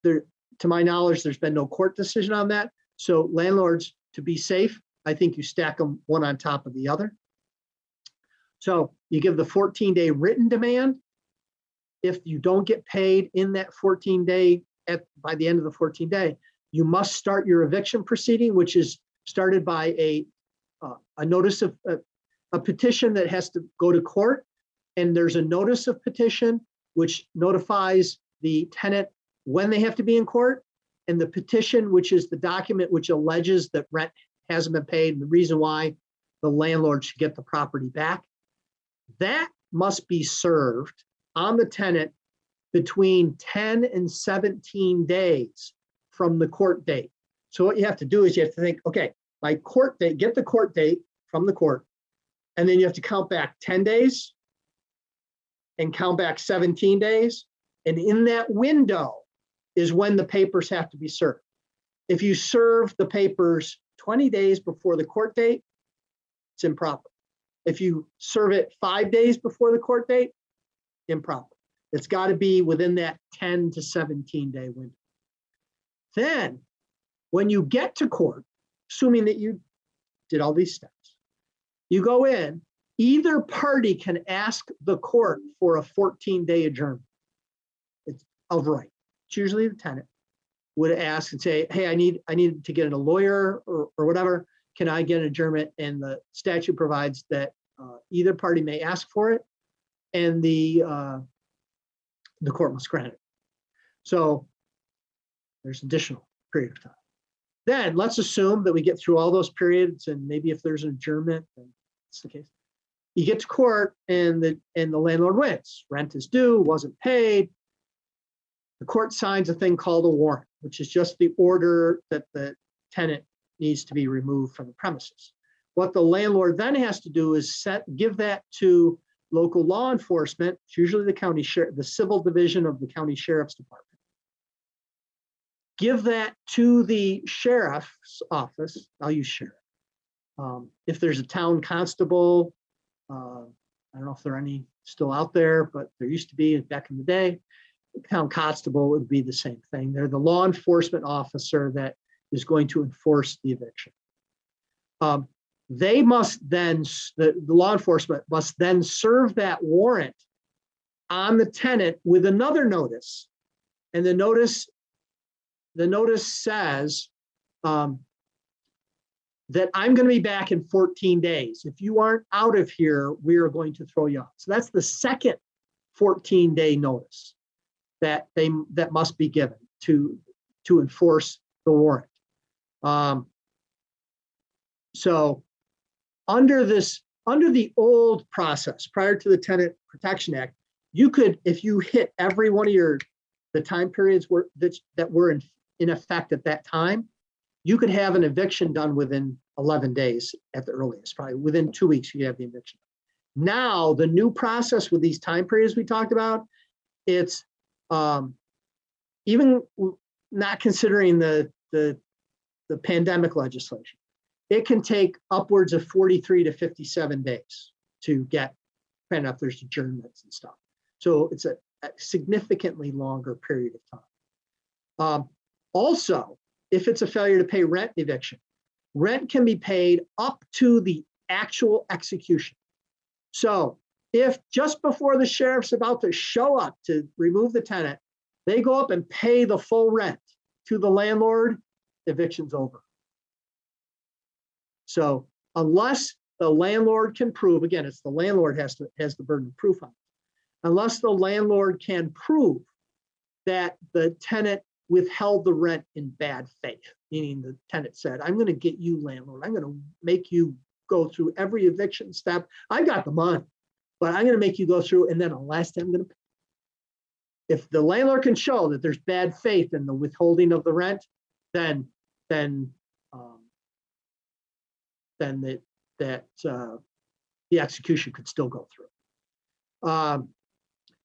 To my knowledge, there's been no court decision on that. So landlords, to be safe, I think you stack them one on top of the other. So you give the 14-day written demand. If you don't get paid in that 14-day, by the end of the 14-day, you must start your eviction proceeding, which is started by a notice of a petition that has to go to court. And there's a notice of petition, which notifies the tenant when they have to be in court. And the petition, which is the document which alleges that rent hasn't been paid. And the reason why the landlord should get the property back. That must be served on the tenant between 10 and 17 days from the court date. So what you have to do is you have to think, okay, by court date, get the court date from the court, and then you have to count back 10 days and count back 17 days. And in that window is when the papers have to be served. If you serve the papers 20 days before the court date, it's improper. If you serve it 5 days before the court date, improper. It's got to be within that 10 to 17 day window. Then, when you get to court, assuming that you did all these steps, you go in, either party can ask the court for a 14-day adjournment. It's of right. It's usually the tenant would ask and say, hey, I need to get a lawyer or whatever. Can I get an adjournment? And the statute provides that either party may ask for it, and the court must grant it. So there's additional period of time. Then let's assume that we get through all those periods, and maybe if there's an adjournment, then it's the case. You get to court and the landlord wins. Rent is due, wasn't paid. The court signs a thing called a warrant, which is just the order that the tenant needs to be removed from the premises. What the landlord then has to do is give that to local law enforcement, it's usually the county sheriff, the civil division of the county sheriff's department. Give that to the sheriff's office. I'll use sheriff. If there's a town constable, I don't know if there are any still out there, but there used to be back in the day. The town constable would be the same thing. They're the law enforcement officer that is going to enforce the eviction. They must then, the law enforcement must then serve that warrant on the tenant with another notice. And the notice says that I'm going to be back in 14 days. If you aren't out of here, we are going to throw you out. So that's the second 14-day notice that must be given to enforce the warrant. So under the old process, prior to the Tenant Protection Act, you could, if you hit every one of the time periods that were in effect at that time, you could have an eviction done within 11 days at the earliest. Probably within 2 weeks, you have the eviction. Now, the new process with these time periods we talked about, it's even not considering the pandemic legislation, it can take upwards of 43 to 57 days to get, depending if there's adjournments and stuff. So it's a significantly longer period of time. Also, if it's a failure to pay rent eviction, rent can be paid up to the actual execution. So if just before the sheriff's about to show up to remove the tenant, they go up and pay the full rent to the landlord, eviction's over. So unless the landlord can prove, again, it's the landlord has the burden of proof on it. Unless the landlord can prove that the tenant withheld the rent in bad faith, meaning the tenant said, I'm going to get you, landlord. I'm going to make you go through every eviction step. I got the money, but I'm going to make you go through, and then last time I'm going to pay. If the landlord can show that there's bad faith in the withholding of the rent, then the execution could still go through.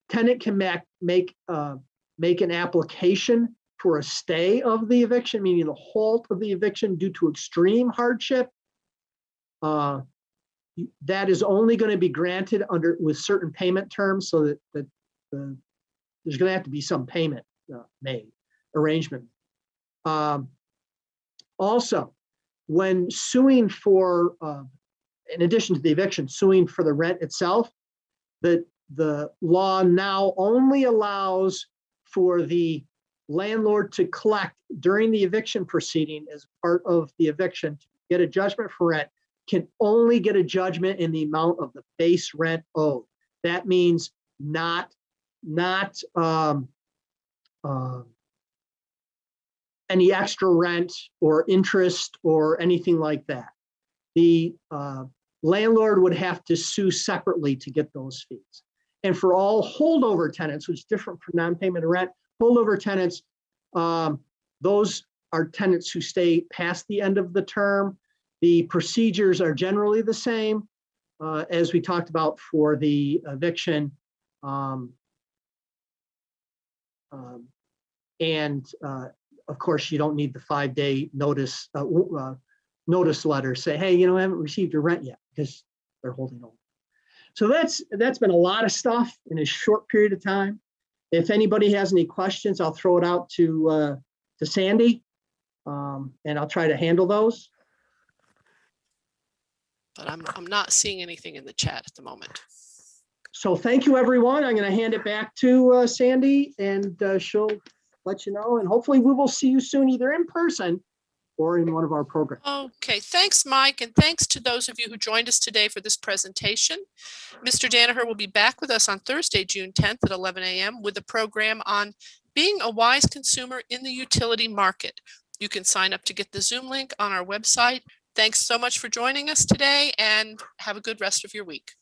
Tenant can make an application for a stay of the eviction, meaning the halt of the eviction due to extreme hardship. That is only going to be granted with certain payment terms, so that there's going to have to be some payment made, arrangement. Also, when suing for, in addition to the eviction, suing for the rent itself, the law now only allows for the landlord to collect during the eviction proceeding as part of the eviction to get a judgment for rent, can only get a judgment in the amount of the base rent owed. That means not any extra rent or interest or anything like that. The landlord would have to sue separately to get those fees. And for all holdover tenants, which is different from non-payment of rent, holdover tenants, those are tenants who stay past the end of the term. The procedures are generally the same as we talked about for the eviction. Of course, you don't need the 5-day notice notice letter say, hey, I haven't received your rent yet, because they're holding over. So that's been a lot of stuff in a short period of time. If anybody has any questions, I'll throw it out to Sandy, and I'll try to handle those. But I'm not seeing anything in the chat at the moment. So thank you, everyone. I'm going to hand it back to Sandy, and she'll let you know. And hopefully we will see you soon, either in person or in one of our programs. Okay, thanks, Mike, and thanks to those of you who joined us today for this presentation. Mr. Danaher will be back with us on Thursday, June 10th at 11 a.m. with a program on being a wise consumer in the utility market. You can sign up to get the Zoom link on our website. Thanks so much for joining us today, and have a good rest of your week.